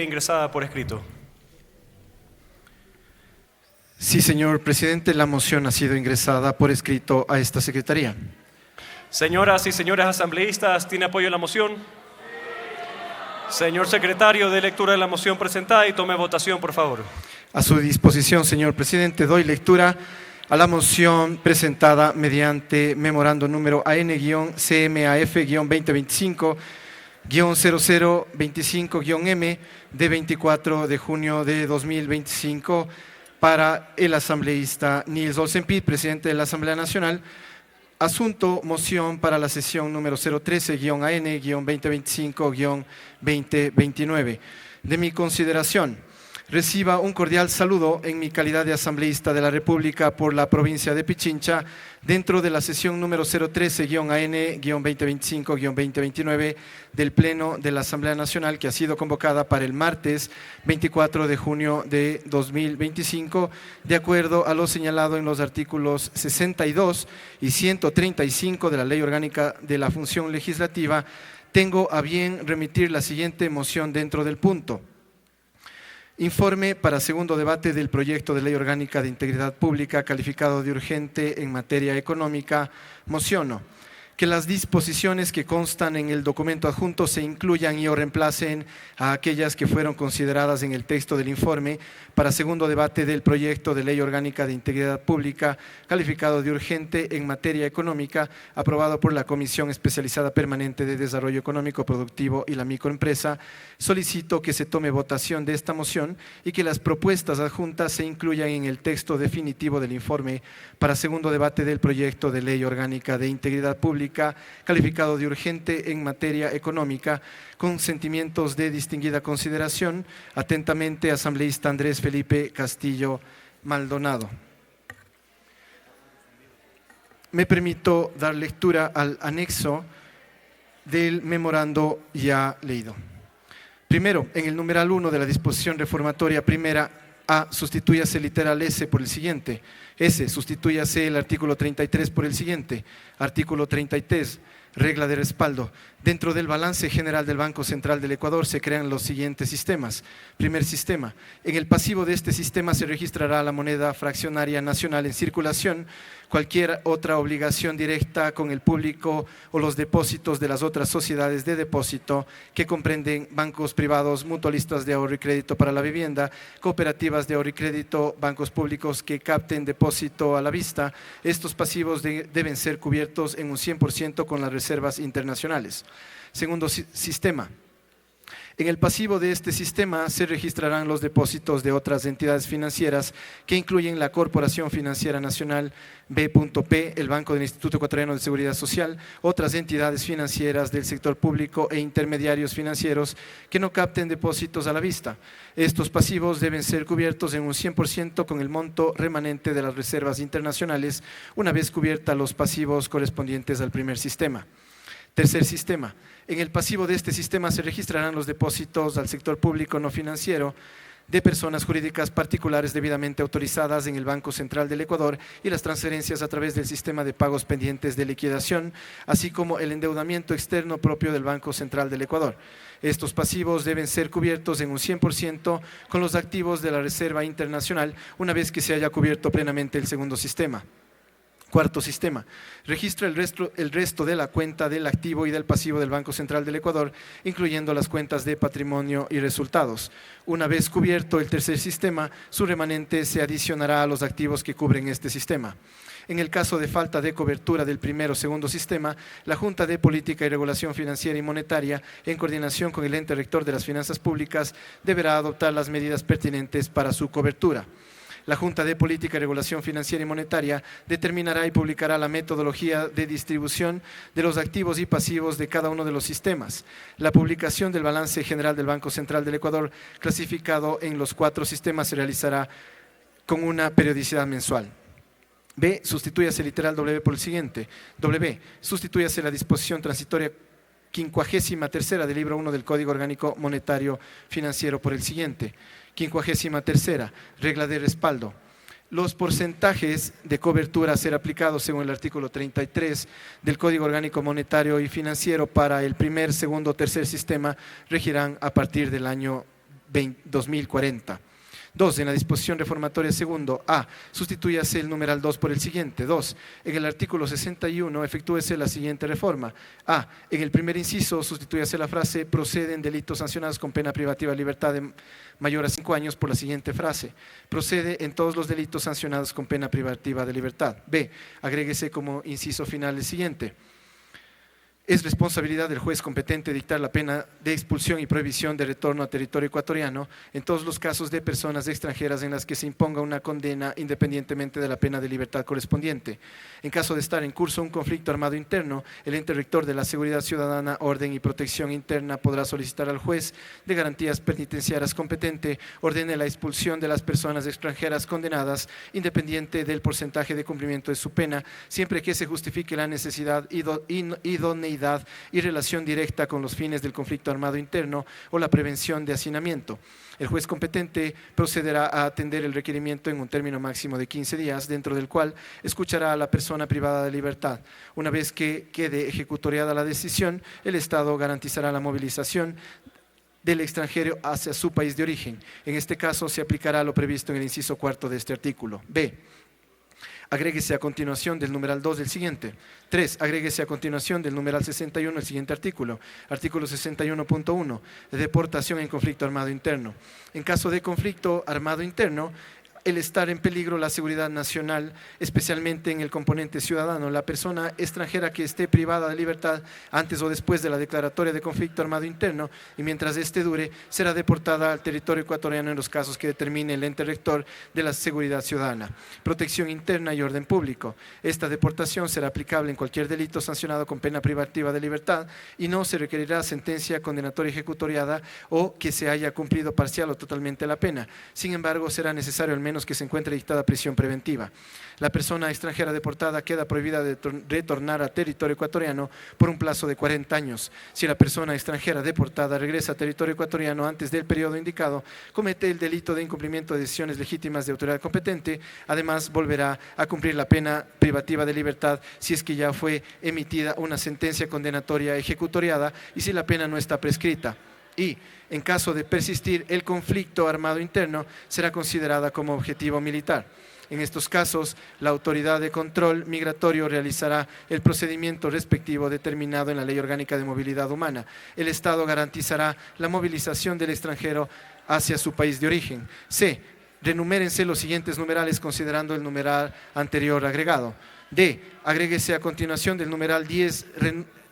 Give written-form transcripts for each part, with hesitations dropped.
Ingresada por escrito. Sí, señor presidente, la moción ha sido ingresada por escrito a esta secretaría. Señoras y señores asambleístas, ¿tiene apoyo a la moción? Señor secretario, dé lectura de la moción presentada y tome votación, por favor. A su disposición, señor presidente, doy lectura a la moción presentada mediante memorando número AN-CMAF-2025-0025-M de 24 de junio de 2025 para el asambleísta Nils Olsenpied, presidente de la Asamblea Nacional. Asunto, moción para la sesión número 013-AN-2025-2029. De mi consideración, reciba un cordial saludo en mi calidad de asambleísta de la República por la provincia de Pichincha dentro de la sesión número 013-AN-2025-2029 del Pleno de la Asamblea Nacional, que ha sido convocada para el martes 24 de junio de 2025, de acuerdo a lo señalado en los artículos 62 y 135 de la Ley Orgánica de la Función Legislativa. Tengo a bien remitir la siguiente moción dentro del punto. Informe para segundo debate del proyecto de ley orgánica de integridad pública calificado de urgente en materia económica. Mociono que las disposiciones que constan en el documento adjunto se incluyan y o reemplacen a aquellas que fueron consideradas en el texto del informe para segundo debate del proyecto de ley orgánica de integridad pública calificado de urgente en materia económica, aprobado por la Comisión Especializada Permanente de Desarrollo Económico Productivo y la Microempresa. Solicito que se tome votación de esta moción y que las propuestas adjuntas se incluyan en el texto definitivo del informe para segundo debate del proyecto de ley orgánica de integridad pública calificado de urgente en materia económica, con sentimientos de distinguida consideración. Atentamente, asambleísta Andrés Felipe Castillo Maldonado. Me permito dar lectura al anexo del memorando ya leído. Primero, en el numeral 1 de la disposición reformatoria primera A, sustitúyase literal S por el siguiente. S, sustitúyase el artículo 33 por el siguiente. Artículo 33, regla de respaldo. Dentro del balance general del Banco Central del Ecuador se crean los siguientes sistemas. Primer sistema. En el pasivo de este sistema se registrará la moneda fraccionaria nacional en circulación. Cualquier otra obligación directa con el público o los depósitos de las otras sociedades de depósito que comprenden bancos privados, mutualistas de ahorro y crédito para la vivienda, cooperativas de ahorro y crédito, bancos públicos que capten depósito a la vista. Estos pasivos deben ser cubiertos en un 100% con las reservas internacionales. Segundo sistema. En el pasivo de este sistema se registrarán los depósitos de otras entidades financieras que incluyen la Corporación Financiera Nacional, B.P., el Banco del Instituto Ecuatoriano de Seguridad Social, otras entidades financieras del sector público e intermediarios financieros que no capten depósitos a la vista. Estos pasivos deben ser cubiertos en un 100% con el monto remanente de las reservas internacionales, una vez cubierta los pasivos correspondientes al primer sistema. Tercer sistema. En el pasivo de este sistema se registrarán los depósitos al sector público no financiero de personas jurídicas particulares debidamente autorizadas en el Banco Central del Ecuador y las transferencias a través del sistema de pagos pendientes de liquidación, así como el endeudamiento externo propio del Banco Central del Ecuador. Estos pasivos deben ser cubiertos en un 100% con los activos de la Reserva Internacional, una vez que se haya cubierto plenamente el segundo sistema. Cuarto sistema. Registra el resto de la cuenta del activo y del pasivo del Banco Central del Ecuador, incluyendo las cuentas de patrimonio y resultados. Una vez cubierto el tercer sistema, su remanente se adicionará a los activos que cubren este sistema. En el caso de falta de cobertura del primero o segundo sistema, la Junta de Política y Regulación Financiera y Monetaria, en coordinación con el ente rector de las finanzas públicas, deberá adoptar las medidas pertinentes para su cobertura. La Junta de Política y Regulación Financiera y Monetaria determinará y publicará la metodología de distribución de los activos y pasivos de cada uno de los sistemas. La publicación del balance general del Banco Central del Ecuador, clasificado en los 4 sistemas, se realizará con una periodicidad mensual. B. Sustitúyase literal W por el siguiente. W. Sustitúyase la disposición transitoria 53ª del libro 1 del Código Orgánico Monetario Financiero por el siguiente. 53ª, regla de respaldo. Los porcentajes de cobertura a ser aplicados según el artículo 33 del Código Orgánico Monetario y Financiero para el primer, segundo o tercer sistema regirán a partir del año 2040. 2. En la disposición reformatoria segundo, A. Sustitúyase el numeral 2 por el siguiente. 2. En el artículo 61 efectúese la siguiente reforma. A. En el primer inciso sustitúyase la frase proceden delitos sancionados con pena privativa de libertad de mayor a 5 años por la siguiente frase. Procede en todos los delitos sancionados con pena privativa de libertad. B. Agréguese como inciso final el siguiente. Es responsabilidad del juez competente dictar la pena de expulsión y prohibición de retorno a territorio ecuatoriano en todos los casos de personas extranjeras en las que se imponga una condena independientemente de la pena de libertad correspondiente. En caso de estar en curso un conflicto armado interno, el ente rector de la Seguridad Ciudadana, Orden y Protección Interna podrá solicitar al juez de garantías penitenciarias competente ordene la expulsión de las personas extranjeras condenadas independiente del porcentaje de cumplimiento de su pena, siempre que se justifique la necesidad, idoneidad y relación directa con los fines del conflicto armado interno o la prevención de hacinamiento. El juez competente procederá a atender el requerimiento en un término máximo de 15 días, dentro del cual escuchará a la persona privada de libertad. Una vez que quede ejecutoriada la decisión, el Estado garantizará la movilización del extranjero hacia su país de origen. En este caso se aplicará lo previsto en el inciso cuarto de este artículo. B. Agréguese a continuación del numeral 2 del siguiente. 3. Agréguese a continuación del numeral 61 el siguiente artículo. Artículo 61.1. Deportación en conflicto armado interno. En caso de conflicto armado interno, el estar en peligro la seguridad nacional, especialmente en el componente ciudadano, la persona extranjera que esté privada de libertad antes o después de la declaratoria de conflicto armado interno y mientras este dure, será deportada al territorio ecuatoriano en los casos que determine el ente rector de la seguridad ciudadana, protección interna y orden público. Esta deportación será aplicable en cualquier delito sancionado con pena privativa de libertad y no se requerirá sentencia condenatoria ejecutoriada o que se haya cumplido parcial o totalmente la pena. Sin embargo, será necesario al menos que se encuentre dictada prisión preventiva. La persona extranjera deportada queda prohibida de retornar a territorio ecuatoriano por un plazo de 40 años. Si la persona extranjera deportada regresa a territorio ecuatoriano antes del periodo indicado, comete el delito de incumplimiento de decisiones legítimas de autoridad competente, además volverá a cumplir la pena privativa de libertad si es que ya fue emitida una sentencia condenatoria ejecutoriada y si la pena no está prescrita. Y, en caso de persistir el conflicto armado interno, será considerada como objetivo militar. En estos casos, la autoridad de control migratorio realizará el procedimiento respectivo determinado en la Ley Orgánica de Movilidad Humana. El Estado garantizará la movilización del extranjero hacia su país de origen. C. Renumérense los siguientes numerales considerando el numeral anterior agregado. D. Agréguese a continuación del numeral 10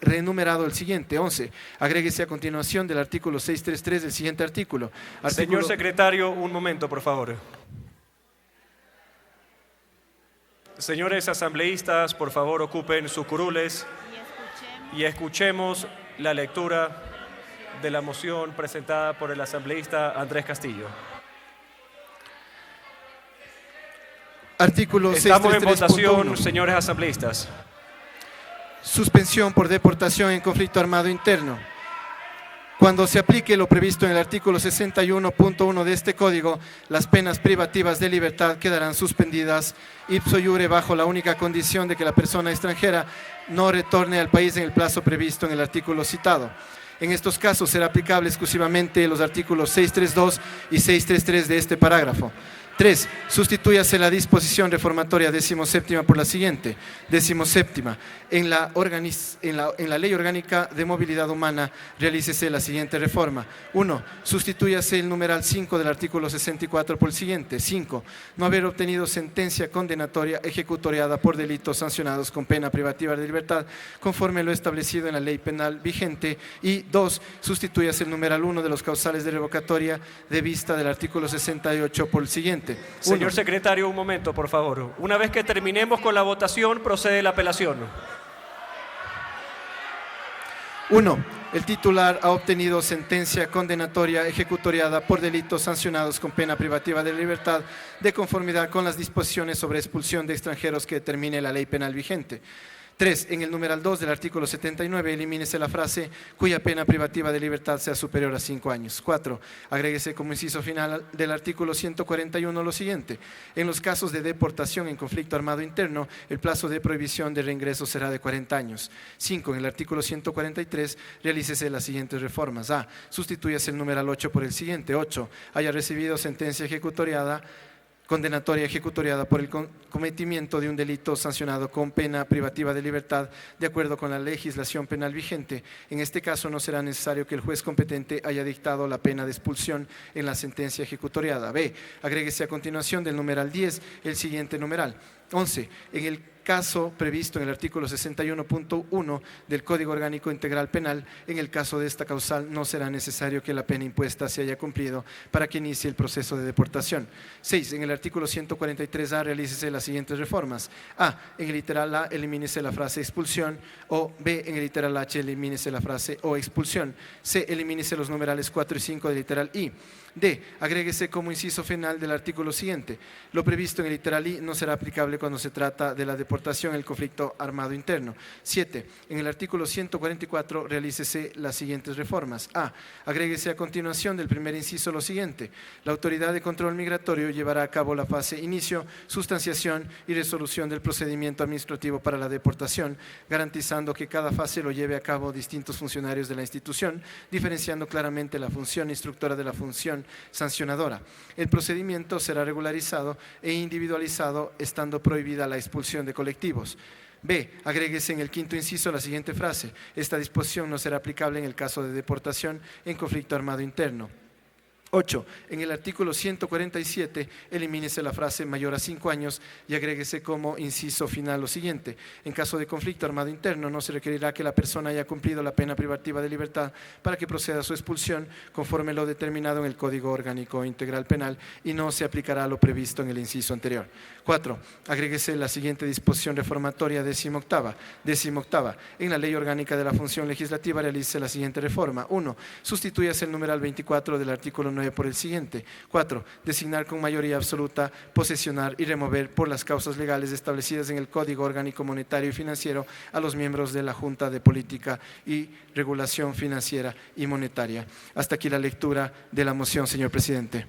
renumerado el siguiente. 11. Agréguese a continuación del artículo 633 del siguiente artículo. Señor secretario, un momento, por favor. Señores asambleístas, por favor, ocupen sus curules y escuchemos la lectura de la moción presentada por el asambleísta Andrés Castillo. Artículo 633.1. Estamos en votación, señores asambleístas. Suspensión por deportación en conflicto armado interno. Cuando se aplique lo previsto en el artículo 61.1 de este código, las penas privativas de libertad quedarán suspendidas ipso iure bajo la única condición de que la persona extranjera no retorne al país en el plazo previsto en el artículo citado. En estos casos será aplicable exclusivamente los artículos 632 y 633 de este parágrafo. 3. Sustitúyase la disposición reformatoria 17ª por la siguiente. 17ª. En la Ley Orgánica de Movilidad Humana realícese la siguiente reforma. 1. Sustitúyase el numeral 5 del artículo 64 por el siguiente. 5. No haber obtenido sentencia condenatoria ejecutoriada por delitos sancionados con pena privativa de libertad conforme lo establecido en la ley penal vigente. Y 2. Sustitúyase el numeral 1 de los causales de revocatoria de vista del artículo 68 por el siguiente. Señor secretario, un momento, por favor. Una vez que terminemos con la votación, procede la apelación. 1. El titular ha obtenido sentencia condenatoria ejecutoriada por delitos sancionados con pena privativa de libertad de conformidad con las disposiciones sobre expulsión de extranjeros que determine la ley penal vigente. 3. En el numeral 2 del artículo 79, elimínese la frase cuya pena privativa de libertad sea superior a 5 años. 4. Agréguese como inciso final del artículo 141 lo siguiente. En los casos de deportación en conflicto armado interno, el plazo de prohibición de reingreso será de 40 años. 5. En el artículo 143, realícese las siguientes reformas. A. Sustitúyase el numeral 8 por el siguiente. 8. Haya recibido sentencia condenatoria ejecutoriada por el cometimiento de un delito sancionado con pena privativa de libertad de acuerdo con la legislación penal vigente. En este caso no será necesario que el juez competente haya dictado la pena de expulsión en la sentencia ejecutoriada. B. Agréguese a continuación del numeral 10 el siguiente numeral. 11. En el caso previsto en el artículo 61.1 del Código Orgánico Integral Penal, en el caso de esta causal no será necesario que la pena impuesta se haya cumplido para que inicie el proceso de deportación. 6. En el artículo 143A realícese las siguientes reformas. A. En el literal A elimínese la frase expulsión, o B. En el literal H elimínese la frase o expulsión. C. Elimínese los numerales 4 y 5 del literal I. D. Agréguese como inciso final del artículo siguiente. Lo previsto en el literal I no será aplicable cuando se trata de la deportación en el conflicto armado interno. 7. En el artículo 144 realícese las siguientes reformas. A. Agréguese a continuación del primer inciso lo siguiente. La autoridad de control migratorio llevará a cabo la fase inicio, sustanciación y resolución del procedimiento administrativo para la deportación, garantizando que cada fase lo lleve a cabo distintos funcionarios de la institución, diferenciando claramente la función instructora de la función sancionadora. El procedimiento será regularizado e individualizado, estando prohibida la expulsión de colectivos. B. Agréguese en el quinto inciso la siguiente frase. Esta disposición no será aplicable en el caso de deportación en conflicto armado interno. 8. En el artículo 147, elimínese la frase mayor a 5 años y agréguese como inciso final lo siguiente. En caso de conflicto armado interno, no se requerirá que la persona haya cumplido la pena privativa de libertad para que proceda a su expulsión conforme lo determinado en el Código Orgánico Integral Penal y no se aplicará lo previsto en el inciso anterior. 4. Agréguese la siguiente disposición reformatoria 18ª. 18ª. En la Ley Orgánica de la Función Legislativa realice la siguiente reforma. 1. Sustitúyase el numeral 24 del artículo 9 por el siguiente. 4. Designar con mayoría absoluta, posesionar y remover por las causas legales establecidas en el Código Orgánico Monetario y Financiero a los miembros de la Junta de Política y Regulación Financiera y Monetaria. Hasta aquí la lectura de la moción, señor presidente.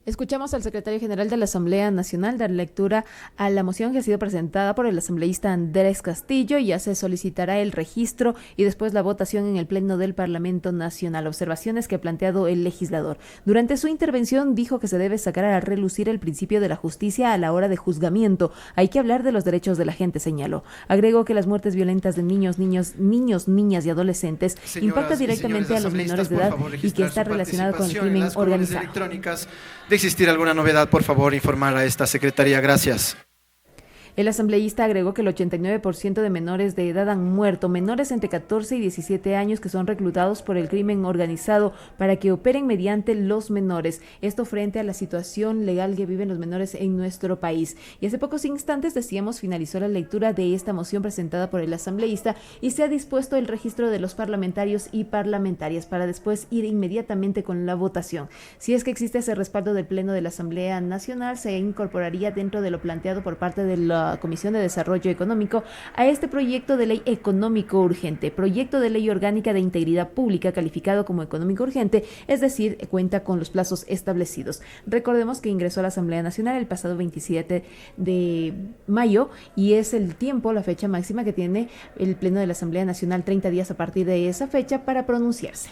Escuchamos al secretario general de la Asamblea Nacional dar lectura a la moción que ha sido presentada por el asambleísta Andrés Castillo. Ya se solicitará el registro y después la votación en el Pleno del Parlamento Nacional. Observaciones que ha planteado el legislador. Durante su intervención dijo que se debe sacar a relucir el principio de la justicia a la hora de juzgamiento. Hay que hablar de los derechos de la gente, señaló. Agregó que las muertes violentas de niños, niñas y adolescentes impactan directamente a los menores de edad y que está relacionado con el crimen organizado. De existir alguna novedad, por favor, informar a esta secretaría. Gracias. El asambleísta agregó que el 89% de menores de edad han muerto, menores entre 14 y 17 años que son reclutados por el crimen organizado para que operen mediante los menores. Esto frente a la situación legal que viven los menores en nuestro país. Y hace pocos instantes, decíamos, finalizó la lectura de esta moción presentada por el asambleísta y se ha dispuesto el registro de los parlamentarios y parlamentarias para después ir inmediatamente con la votación. Si es que existe ese respaldo del Pleno de la Asamblea Nacional, se incorporaría dentro de lo planteado por parte de la Comisión de Desarrollo Económico a este proyecto de ley económico urgente, proyecto de ley orgánica de integridad pública calificado como económico urgente, es decir, cuenta con los plazos establecidos. Recordemos que ingresó a la Asamblea Nacional el pasado 27 de mayo y es el tiempo, la fecha máxima que tiene el Pleno de la Asamblea Nacional, 30 días a partir de esa fecha para pronunciarse.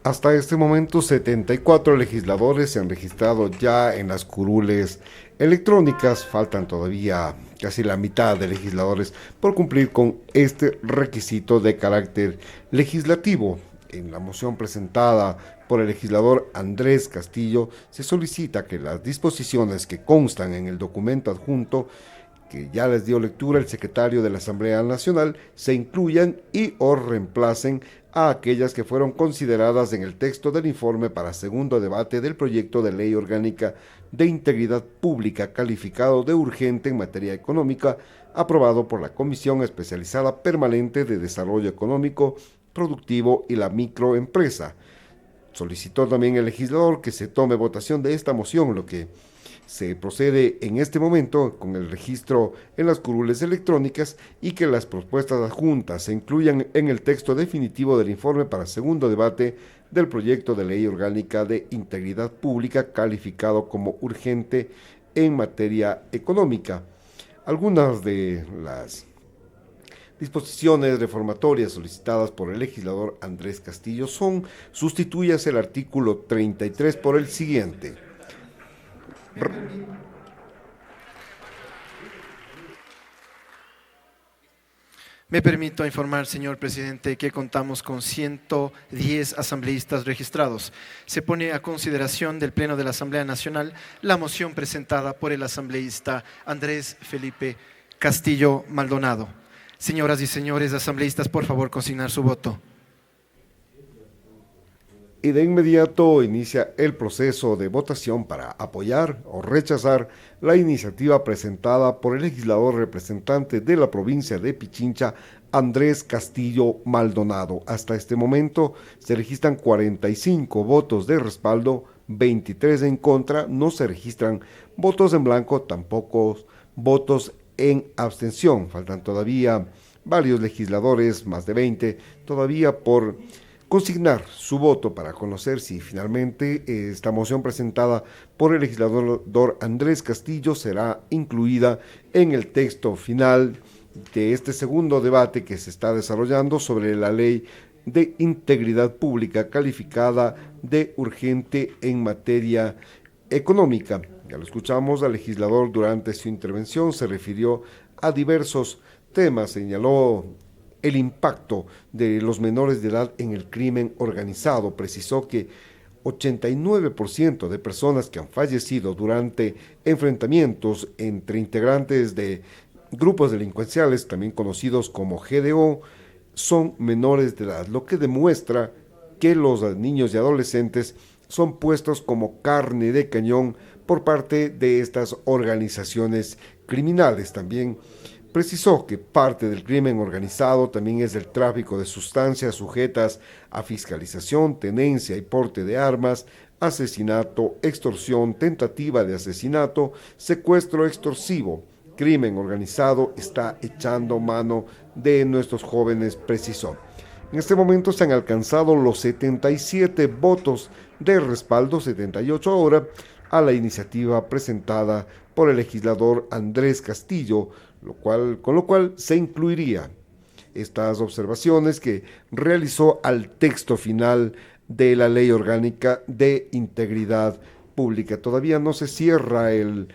Hasta este momento, 74 legisladores se han registrado ya en las curules electrónicas. Faltan todavía casi la mitad de legisladores por cumplir con este requisito de carácter legislativo. En la moción presentada por el legislador Andrés Castillo, se solicita que las disposiciones que constan en el documento adjunto, que ya les dio lectura el secretario de la Asamblea Nacional, se incluyan y o reemplacen a aquellas que fueron consideradas en el texto del informe para segundo debate del proyecto de ley orgánica de integridad pública calificado de urgente en materia económica, aprobado por la Comisión Especializada Permanente de Desarrollo Económico, Productivo y la Microempresa. Solicitó también el legislador que se tome votación de esta moción, lo que se procede en este momento con el registro en las curules electrónicas y que las propuestas adjuntas se incluyan en el texto definitivo del informe para segundo debate del proyecto de ley orgánica de integridad pública calificado como urgente en materia económica. Algunas de las disposiciones reformatorias solicitadas por el legislador Andrés Castillo son: sustituyase el artículo 33 por el siguiente. Me permito informar, señor presidente, que contamos con 110 asambleístas registrados. Se pone a consideración del Pleno de la Asamblea Nacional la moción presentada por el asambleísta Andrés Felipe Castillo Maldonado. Señoras y señores asambleístas, por favor, consignar su voto. Y de inmediato inicia el proceso de votación para apoyar o rechazar la iniciativa presentada por el legislador representante de la provincia de Pichincha, Andrés Castillo Maldonado. Hasta este momento se registran 45 votos de respaldo, 23 en contra, no se registran votos en blanco, tampoco votos en abstención. Faltan todavía varios legisladores, más de 20, todavía por consignar su voto para conocer si finalmente esta moción presentada por el legislador Andrés Castillo será incluida en el texto final de este segundo debate que se está desarrollando sobre la ley de integridad pública calificada de urgente en materia económica. Ya lo escuchamos, al legislador durante su intervención se refirió a diversos temas, señaló el impacto de los menores de edad en el crimen organizado. Precisó que 89% de personas que han fallecido durante enfrentamientos entre integrantes de grupos delincuenciales, también conocidos como GDO, son menores de edad, lo que demuestra que los niños y adolescentes son puestos como carne de cañón por parte de estas organizaciones criminales. También precisó que parte del crimen organizado también es el tráfico de sustancias sujetas a fiscalización, tenencia y porte de armas, asesinato, extorsión, tentativa de asesinato, secuestro extorsivo. Crimen organizado está echando mano de nuestros jóvenes, precisó. En este momento se han alcanzado los 77 votos de respaldo, 78 ahora, a la iniciativa presentada por el legislador Andrés Castillo, con lo cual se incluiría estas observaciones que realizó al texto final de la Ley Orgánica de Integridad Pública. Todavía no se cierra el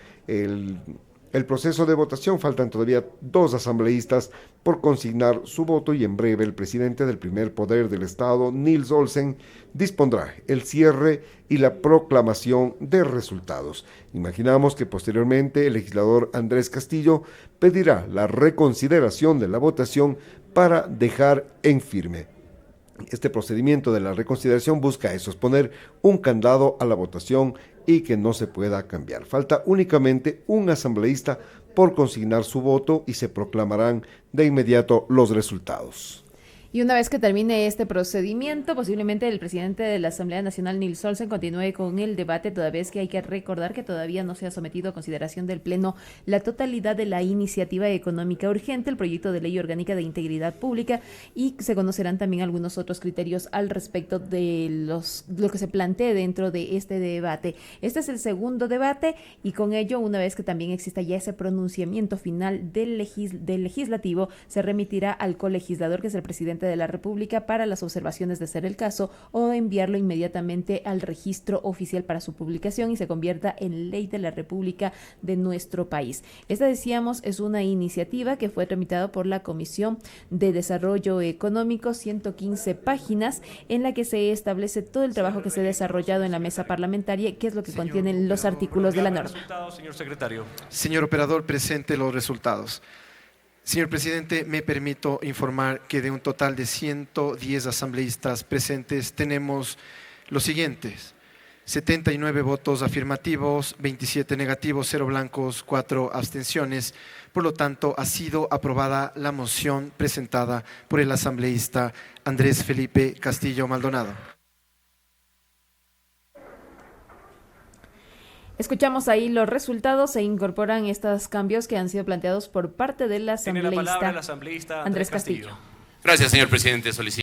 proceso de votación, faltan todavía 2 asambleístas por consignar su voto y en breve el presidente del primer poder del Estado, Nils Olsen, dispondrá el cierre y la proclamación de resultados. Imaginamos que posteriormente el legislador Andrés Castillo pedirá la reconsideración de la votación para dejar en firme. Este procedimiento de la reconsideración busca eso, es poner un candado a la votación y que no se pueda cambiar. Falta únicamente un asambleísta por consignar su voto y se proclamarán de inmediato los resultados. Y una vez que termine este procedimiento, posiblemente el presidente de la Asamblea Nacional, Nils Olsen, continúe con el debate, toda vez que hay que recordar que todavía no se ha sometido a consideración del Pleno la totalidad de la iniciativa económica urgente, el proyecto de ley orgánica de integridad pública, y se conocerán también algunos otros criterios al respecto de lo que se plantee dentro de este debate. Este es el segundo debate y con ello, una vez que también exista ya ese pronunciamiento final del legislativo, se remitirá al colegislador, que es el presidente de la República, para las observaciones de ser el caso o enviarlo inmediatamente al registro oficial para su publicación y se convierta en ley de la República de nuestro país. Esta, decíamos, es una iniciativa que fue tramitada por la Comisión de Desarrollo Económico, 115 páginas, en la que se establece todo el trabajo que se ha desarrollado en la mesa parlamentaria, que es lo que contienen los artículos de la norma. Señor secretario. Señor operador, presente los resultados. Señor presidente, me permito informar que de un total de 110 asambleístas presentes tenemos los siguientes: 79 votos afirmativos, 27 negativos, 0 blancos, 4 abstenciones. Por lo tanto, ha sido aprobada la moción presentada por el asambleísta Andrés Felipe Castillo Maldonado. Escuchamos ahí los resultados. Se incorporan estos cambios que han sido planteados por parte del Tiene la palabra el asambleísta asambleísta Andrés Castillo. Gracias, señor presidente. Solicito